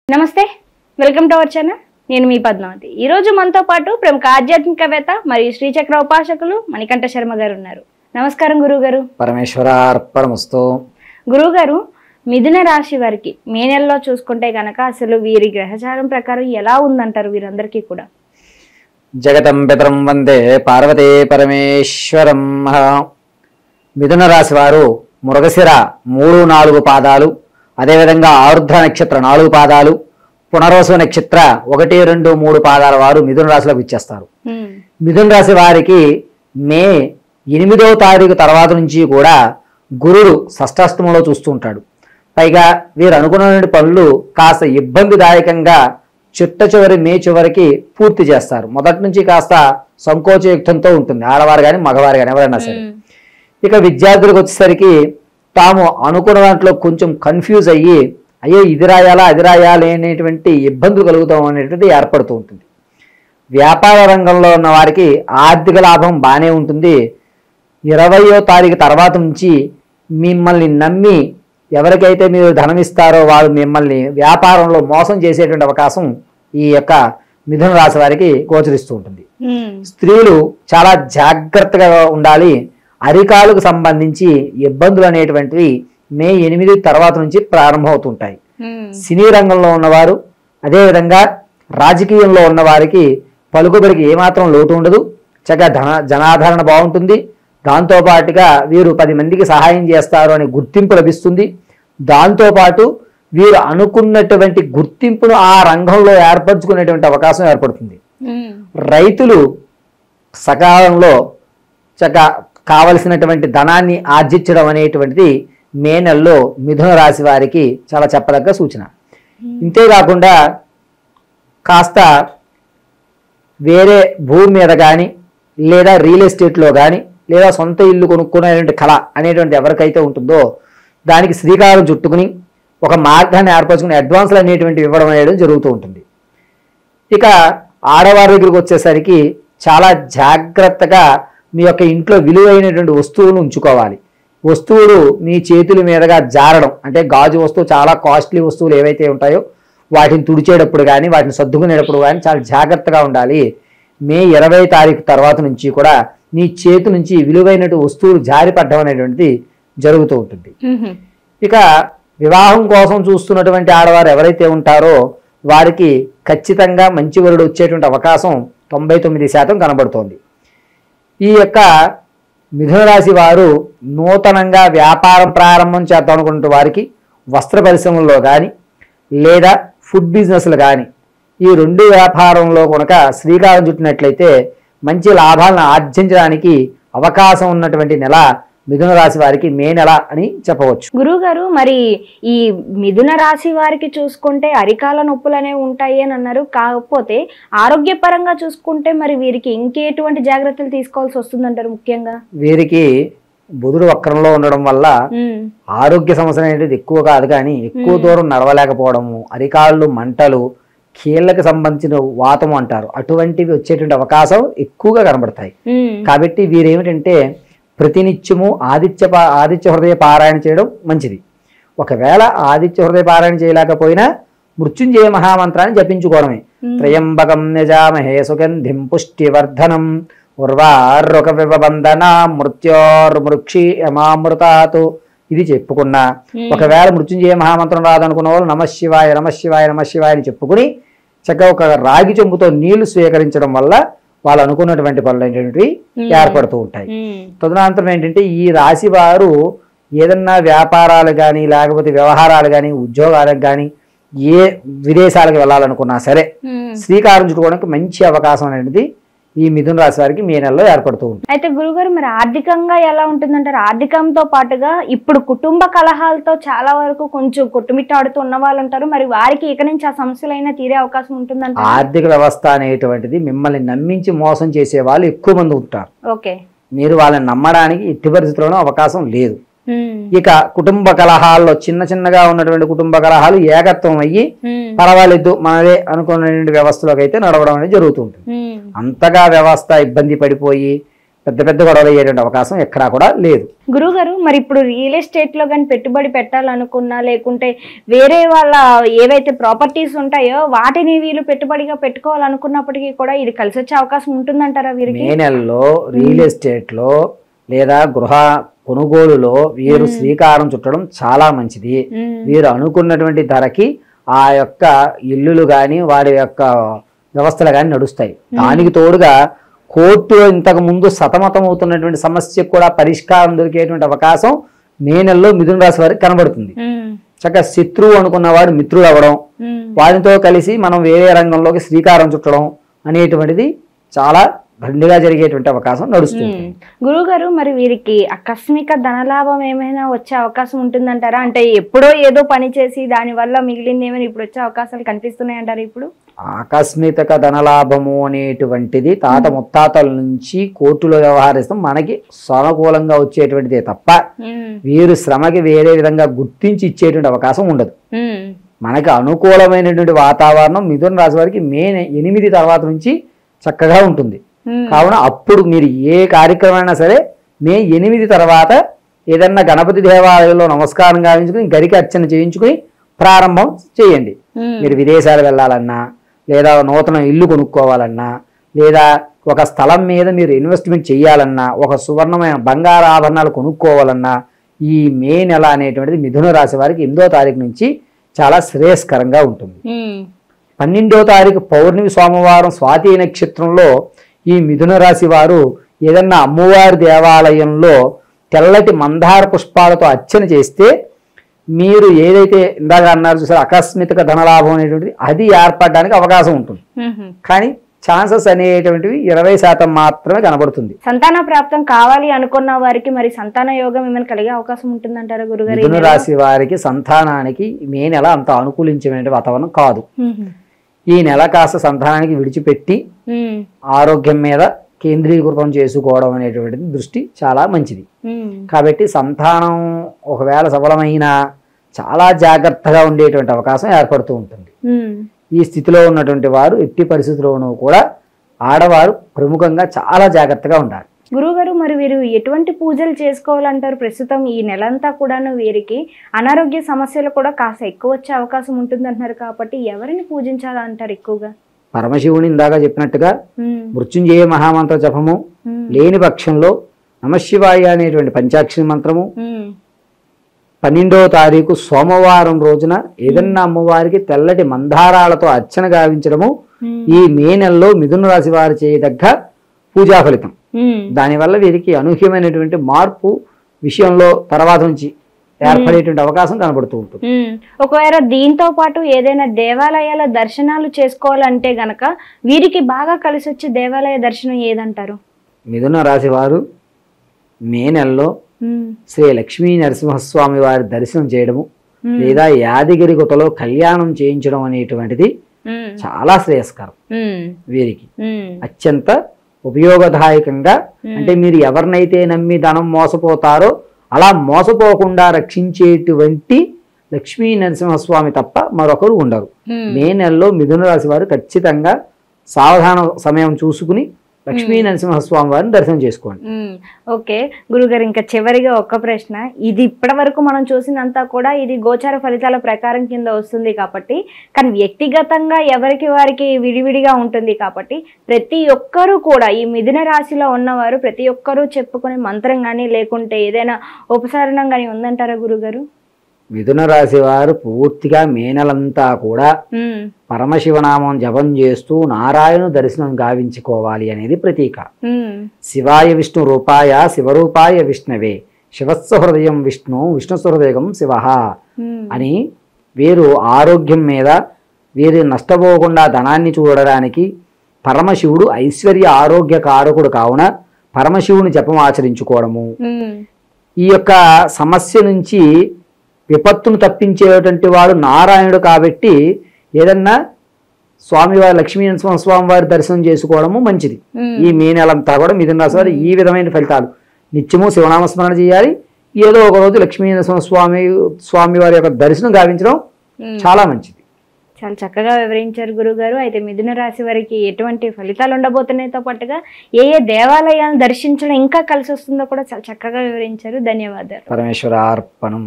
నమస్తే, welcome to our channel. నేను మీ పద్మావతి. ఈ రోజు మనతో పాటు ప్రముఖ ఆధ్యాత్మికవేత్త మరియు శ్రీచక్ర ఉపాసకులు మణికంఠ శర్మ గారు ఉన్నారు. నమస్కారం గురువు గారు. పరమేశ్వరార్పణమస్తు. గురువు గారు, మిథున రాశి వారికి మే నెలలో చూసుకుంటే గనక అసలు వీరి గ్రహచారం ప్రకారం ఎలా ఉందంటారు? వీరందరికీ కూడా జగతం పితరం వందే పార్వతీ పరమేశ్వరం. మిథున రాశి వారు మృగశిర 3-4 పాదాలు, అదేవిధంగా ఆరుద్ర నక్షత్ర 4 పాదాలు, పునర్వసు నక్షత్ర 1, 2, 3 పాదాల వారు మిథున రాశిలోకి ఇచ్చేస్తారు. మిథున రాశి వారికి మే 8వ తారీఖు తర్వాత నుంచి కూడా గురుడు షష్ఠాష్టమంలో చూస్తూ ఉంటాడు. పైగా వీరు అనుకున్న పనులు కాస్త ఇబ్బందిదాయకంగా చివరి మే చివరికి పూర్తి చేస్తారు. మొదటి నుంచి కాస్త సంకోచయుక్తంతో ఉంటుంది, ఆడవారు కానీ మగవారు కానీ ఎవరైనా సరే. ఇక విద్యార్థులకు వచ్చేసరికి తాము అనుకున్న దాంట్లో కొంచెం కన్ఫ్యూజ్ అయ్యి అయ్యో ఇది రాయాలా అది రాయాలి అనేటువంటి ఇబ్బందులు కలుగుతాం అనేటువంటిది ఏర్పడుతూ ఉంటుంది. వ్యాపార రంగంలో ఉన్న వారికి ఆర్థిక లాభం బాగానే ఉంటుంది. 20వ తారీఖు తర్వాత నుంచి మిమ్మల్ని నమ్మి ఎవరికైతే మీరు ధనం ఇస్తారో వాళ్ళు మిమ్మల్ని వ్యాపారంలో మోసం చేసేటువంటి అవకాశం ఈ యొక్క మిథున రాశి వారికి గోచరిస్తూ ఉంటుంది. స్త్రీలు చాలా జాగ్రత్తగా ఉండాలి. అరికాలకు సంబంధించి ఇబ్బందులు అనేటువంటివి మే 8 తర్వాత నుంచి ప్రారంభమవుతుంటాయి. సినీ రంగంలో ఉన్నవారు, అదేవిధంగా రాజకీయంలో ఉన్న వారికి పలుకుబడికి ఏమాత్రం లోటు ఉండదు. చక్కగా జనాదరణ బాగుంటుంది. దాంతోపాటుగా వీరు 10 మందికి సహాయం చేస్తారు అనే గుర్తింపు లభిస్తుంది. దాంతోపాటు వీరు అనుకున్నటువంటి గుర్తింపును ఆ రంగంలో ఏర్పరచుకునేటువంటి అవకాశం ఏర్పడుతుంది. రైతులు సకాలంలో చక్కగా కావలసినటువంటి ధనాన్ని ఆర్జించడం అనేటువంటిది మే నెలలో మిథున రాశి వారికి చాలా చెప్పదగ్గ సూచన. ఇంతేకాకుండా కాస్త వేరే భూమి మీద కానీ లేదా రియల్ ఎస్టేట్లో కానీ లేదా సొంత ఇల్లు కొనుక్కునేటువంటి కళ అనేటువంటి ఎవరికైతే ఉంటుందో దానికి శ్రీకారం చుట్టుకుని ఒక మార్గాన్ని ఏర్పరచుకుని అడ్వాన్స్లు అనేటువంటివి ఇవ్వడం అనేది జరుగుతూ ఉంటుంది. ఇక ఆడవారి దగ్గరికి వచ్చేసరికి చాలా జాగ్రత్తగా మీ యొక్క ఇంట్లో విలువైనటువంటి వస్తువులను ఉంచుకోవాలి. వస్తువులు మీ చేతుల మీదుగా జారడం అంటే గాజు వస్తువు, చాలా కాస్ట్లీ వస్తువులు ఏవైతే ఉంటాయో వాటిని తుడిచేటప్పుడు కానీ వాటిని సర్దుకునేటప్పుడు కానీ చాలా జాగ్రత్తగా ఉండాలి. మే 20వ తారీఖు తర్వాత నుంచి కూడా మీ చేతి నుంచి విలువైనటువంటి వస్తువులు జారిపడడం అనేటువంటిది జరుగుతూ ఉంటుంది. ఇక వివాహం కోసం చూస్తున్నటువంటి ఆడవారు ఎవరైతే ఉంటారో వారికి ఖచ్చితంగా మంచి వరుడు వచ్చేటువంటి అవకాశం 99% కనబడుతోంది. ఈ యొక్క మిథున రాశి వారు నూతనంగా వ్యాపారం ప్రారంభం చేద్దాం అనుకున్న వారికి వస్త్ర పరిశ్రమల్లో కానీ లేదా ఫుడ్ బిజినెస్లు కానీ ఈ 2 వ్యాపారంలో కనుక శ్రీకారం చుట్టినట్లయితే మంచి లాభాలను ఆర్జించడానికి అవకాశం ఉన్నటువంటి నెల మిథున రాశి వారికి మే నెల అని చెప్పవచ్చు. గురువు గారు, మరి ఈ మిథున రాశి వారికి చూసుకుంటే అరికాల నొప్పులు అనేవి ఉంటాయి అని అన్నారు. కాకపోతే ఆరోగ్యపరంగా చూసుకుంటే మరి వీరికి ఇంకెటువంటి జాగ్రత్తలు తీసుకోవాల్సి వస్తుందంటారు? ముఖ్యంగా వీరికి బుధుడు వక్రంలో ఉండడం వల్ల ఆరోగ్య సమస్యలు అనేది ఎక్కువ కాదు, కానీ ఎక్కువ దూరం నడవలేకపోవడము, అరికాళ్ళు మంటలు, కీళ్ళకి సంబంధించిన వాతం అంటారు, అటువంటివి వచ్చేటువంటి అవకాశం ఎక్కువగా కనబడతాయి. కాబట్టి వీరేమిటంటే ప్రతినిత్యము ఆదిత్య హృదయ పారాయణ చేయడం మంచిది. ఒకవేళ ఆదిత్య హృదయ పారాయణ చేయలేకపోయినా మృత్యుంజయ మహామంత్రాన్ని జపించుకోవడమే. త్రయంబకం యజామహే సుగంధిం పుష్టివర్ధనం ఉర్వారుక విబంధన మృత్యోర్మృక్షియమామృతాతు ఇది చెప్పుకున్నా. ఒకవేళ మృత్యుంజయ మహామంత్రం రాదనుకున్న వాళ్ళు నమశివాయ నమశివాయ నమశివాయ అని చెప్పుకుని చక్కగా ఒక రాగి చెంబుతో నీళ్లు స్వీకరించడం వల్ల వాళ్ళు అనుకున్నటువంటి పనులు ఏంటంటే ఏర్పడుతూ ఉంటాయి. తదనంతరం ఏంటంటే ఈ రాశి వారు ఏదన్నా వ్యాపారాలు కానీ లేకపోతే వ్యవహారాలు కానీ ఉద్యోగాలకు కానీ ఏ విదేశాలకు వెళ్ళాలనుకున్నా సరే శ్రీకారం చుట్టుకోవడానికి మంచి అవకాశం అనేది ఈ మిథున రాశి వారికి మే నెలలో ఏర్పడుతూ ఉంటుంది. అయితే గురుగారు, మరి ఆర్థికంగా ఎలా ఉంటుందంటారు? ఆర్థికంతో పాటుగా ఇప్పుడు కుటుంబ కలహాలతో చాలా వరకు కొంచెం కొట్టుమిట్టాడుతూ ఉన్న వాళ్ళు ఉంటారు. మరి వారికి ఇక నుంచి ఆ సమస్యలైనా తీరే అవకాశం ఉంటుందంట? ఆర్థిక వ్యవస్థ అనేటువంటిది మిమ్మల్ని నమ్మించి మోసం చేసే వాళ్ళు ఎక్కువ మంది ఉంటారు. ఓకే, మీరు వాళ్ళని నమ్మడానికి ఎట్టి పరిస్థితుల్లోనూ అవకాశం లేదు. ఇక కుటుంబ కలహాల్లో చిన్నగా ఉన్నటువంటి కుటుంబ కలహాలు ఏకత్వం అయ్యి పర్వాలేదు మనదే అనుకున్నటువంటి వ్యవస్థలోకి అయితే నడవడం అనేది జరుగుతుంటుంది. అంతగా వ్యవస్థ ఇబ్బంది పడిపోయి పెద్ద పెద్ద గొడవలు అయ్యేటువంటి అవకాశం ఎక్కడా కూడా లేదు. గురుగారు, మరి ఇప్పుడు రియల్ ఎస్టేట్ లో కానీ పెట్టుబడి పెట్టాలనుకున్నా, లేకుంటే వేరే వాళ్ళ ఏవైతే ప్రాపర్టీస్ ఉంటాయో వాటిని వీళ్ళు పెట్టుబడిగా పెట్టుకోవాలనుకున్నప్పటికీ కూడా ఇది కలిసి వచ్చే అవకాశం ఉంటుందంటారా వీరికి? మే నెలలో రియల్ ఎస్టేట్ లో లేదా గృహ కొనుగోలులో వీరు శ్రీకారం చుట్టడం చాలా మంచిది. వీరు అనుకున్నటువంటి ధరకి ఆ యొక్క ఇల్లులు కానీ వారి యొక్క వ్యవస్థలు కానీ నడుస్తాయి. దానికి తోడుగా కోర్టులో ఇంతకు ముందు సతమతం అవుతున్నటువంటి సమస్యకు కూడా పరిష్కారం దొరికేటువంటి అవకాశం మే నెలలో మిథున రాశి వారికి కనబడుతుంది. చక్కగా శత్రువు అనుకున్నవాడు మిత్రుడు అవ్వడం, వారితో కలిసి మనం వేరే రంగంలోకి శ్రీకారం చుట్టడం అనేటువంటిది చాలా దండిగా జరిగేటువంటి అవకాశం నడుస్తుంది. గురుగారు, మరి వీరికి ఆకస్మిక ధనలాభం ఏమైనా వచ్చే అవకాశం ఉంటుందంటారా? అంటే ఎప్పుడో ఏదో పని చేసి దాని వల్ల మిగిలింది ఏమైనా ఇప్పుడు వచ్చే అవకాశాలు కనిపిస్తున్నాయి అంటారా? ఇప్పుడు ఆకస్మిక ధనలాభము అనేటువంటిది తాత ముత్తాతల నుంచి కోర్టులో వ్యవహరిస్తాం మనకి సానుకూలంగా వచ్చేటువంటిదే తప్ప వీరు శ్రమకి వేరే విధంగా గుర్తించి ఇచ్చేటువంటి అవకాశం ఉండదు. మనకి అనుకూలమైనటువంటి వాతావరణం మిథున రాశి వారికి మే 8 తర్వాత నుంచి చక్కగా ఉంటుంది. కావున అప్పుడు మీరు ఏ కార్యక్రమం అయినా సరే మే 8 తర్వాత ఏదన్నా గణపతి దేవాలయంలో నమస్కారం గావించుకుని గరికి అర్చన చేయించుకుని ప్రారంభం చేయండి. మీరు విదేశాలు వెళ్ళాలన్నా, లేదా నూతన ఇల్లు కొనుక్కోవాలన్నా, లేదా ఒక స్థలం మీద మీరు ఇన్వెస్ట్మెంట్ చేయాలన్నా, ఒక సువర్ణమైన బంగారు ఆభరణాలు కొనుక్కోవాలన్నా ఈ మే నెల అనేటువంటిది మిథున రాశి వారికి 8వ తారీఖు నుంచి చాలా శ్రేయస్కరంగా ఉంటుంది. 12వ తారీఖు పౌర్ణమి సోమవారం స్వాతి నక్షత్రంలో ఈ మిథున రాశి వారు ఏదన్నా అమ్మవారి దేవాలయంలో తెల్లటి మందార పుష్పాలతో అర్చన చేస్తే మీరు ఏదైతే ఇందాక అన్నారు చూసారు ఆకస్మిక ధనలాభం అనేటువంటిది అది ఏర్పడడానికి అవకాశం ఉంటుంది. కానీ ఛాన్సెస్ అనేటువంటివి 20% మాత్రమే కనబడుతుంది. సంతాన ప్రాప్తం కావాలి అనుకున్న వారికి మరి సంతాన యోగం ఏమైనా కలిగే అవకాశం ఉంటుందంటారా గురుగారు? మిథున రాశి వారికి సంతానానికి మే నెల అంత అనుకూలించే వాతావరణం కాదు. ఈ నెల కాస్త సంతానానికి విడిచిపెట్టి ఆరోగ్యం మీద కేంద్రీకృతం చేసుకోవడం అనేటువంటిది దృష్టి చాలా మంచిది. కాబట్టి సంతానం ఒకవేళ సఫలమైనా చాలా జాగ్రత్తగా ఉండేటువంటి అవకాశం ఏర్పడుతూ ఉంటుంది. ఈ స్థితిలో ఉన్నటువంటి వారు ఎట్టి పరిస్థితుల్లోనూ కూడా ఆడవారు ప్రముఖంగా చాలా జాగ్రత్తగా ఉండాలి. గురువుగారు, మరి వీరు ఎటువంటి పూజలు చేసుకోవాలంటారు? ప్రస్తుతం ఈ నెలంతా కూడాను వీరికి అనారోగ్య సమస్యలు కూడా కాస్త ఎక్కువ వచ్చే అవకాశం ఉంటుంది అంటున్నారు కాబట్టి ఎవరిని పూజించాలంటారు ఎక్కువగా? పరమశివుని ఇందాక చెప్పినట్టుగా మృత్యుంజయ మహామంత్ర జపము, లేని పక్షంలో నమశివాయ అనేటువంటి పంచాక్షరి మంత్రము, 12వ తారీఖు సోమవారం రోజున ఏదన్నా అమ్మవారికి తెల్లటి మందారాలతో అర్చన గావించడము ఈ మే నెలలో మిథున రాశి వారు చేయదగ్గ పూజా ఫలితం. దానివల్ల వీరికి అనూహ్యమైనటువంటి మార్పు విషయంలో తర్వాత నుంచి ఏర్పడేటువంటి అవకాశం కనబడుతూ ఉంటుంది. ఒకవేళ దీంతో పాటు ఏదైనా దేవాలయాల దర్శనాలు చేసుకోవాలంటే గనక వీరికి బాగా కలిసి వచ్చే దేవాలయ దర్శనం ఏదంటారు? మిథున రాశి వారు మే నెలలో శ్రీ లక్ష్మీ నరసింహస్వామి వారి దర్శనం చేయడము లేదా యాదగిరి గుట్టలో కళ్యాణం చేయించడం అనేటువంటిది చాలా శ్రేయస్కరం. వీరికి అత్యంత ఉపయోగదాయకంగా, అంటే మీరు ఎవరినైతే నమ్మి ధనం మోసపోతారో అలా మోసపోకుండా రక్షించేటువంటి లక్ష్మీ నరసింహస్వామి తప్ప మరొకరు ఉండరు. మే నెలలో మిథున రాశి వారు ఖచ్చితంగా సావధాన సమయం చూసుకుని లక్ష్మీ నరసింహస్వామి వారిని దర్శనం చేసుకోండి. ఓకే గురుగారు, ఇంకా చివరిగా ఒక్క ప్రశ్న. ఇది ఇప్పటి వరకు మనం చూసినంతా కూడా ఇది గోచార ఫలితాల ప్రకారం కింద వస్తుంది కాబట్టి, కానీ వ్యక్తిగతంగా ఎవరికి వారికి విడివిడిగా ఉంటుంది కాబట్టి ప్రతి ఒక్కరూ కూడా ఈ మిథున రాశిలో ఉన్నవారు ప్రతి ఒక్కరూ చెప్పుకునే మంత్రం కానీ లేకుంటే ఏదైనా ఉపసరణం కానీ ఉందంటారా గురుగారు? మిథున రాశి వారు పూర్తిగా మే నెలంతా కూడా పరమశివనామం జపం చేస్తూ నారాయణ దర్శనం గావించుకోవాలి అనేది ప్రతీక. శివాయ విష్ణు రూపాయ శివరూపాయ విష్ణవే శివస్స హృదయం విష్ణు విష్ణు హృదయం శివ అని వీరు ఆరోగ్యం మీద వీరు నష్టపోకుండా ధనాన్ని చూడడానికి పరమశివుడు ఐశ్వర్య ఆరోగ్య కారకుడు కావున పరమశివుని జపం ఆచరించుకోవడము, ఈ యొక్క సమస్య నుంచి విపత్తును తప్పించేటువంటి వాడు నారాయణుడు కాబట్టి ఏదన్నా స్వామివారి లక్ష్మీ నరసింహస్వామి వారి దర్శనం చేసుకోవడము మంచిది. ఈ మే నెలంతా కూడా మిథున రాశి వారు ఈ విధమైన ఫలితాలు నిత్యము శివనామస్మరణ చేయాలి. ఏదో ఒక రోజు లక్ష్మీ నరసింహస్వామి వారి యొక్క దర్శనం గావించడం చాలా మంచిది. చాలా చక్కగా వివరించారు గురుగారు. అయితే మిథున రాశి వారికి ఎటువంటి ఫలితాలు ఉండబోతున్నాయితో పాటుగా ఏ ఏ దేవాలయాలను దర్శించడం ఇంకా కలిసి వస్తుందో కూడా చాలా చక్కగా వివరించారు. ధన్యవాదాలు. పరమేశ్వరార్పణం.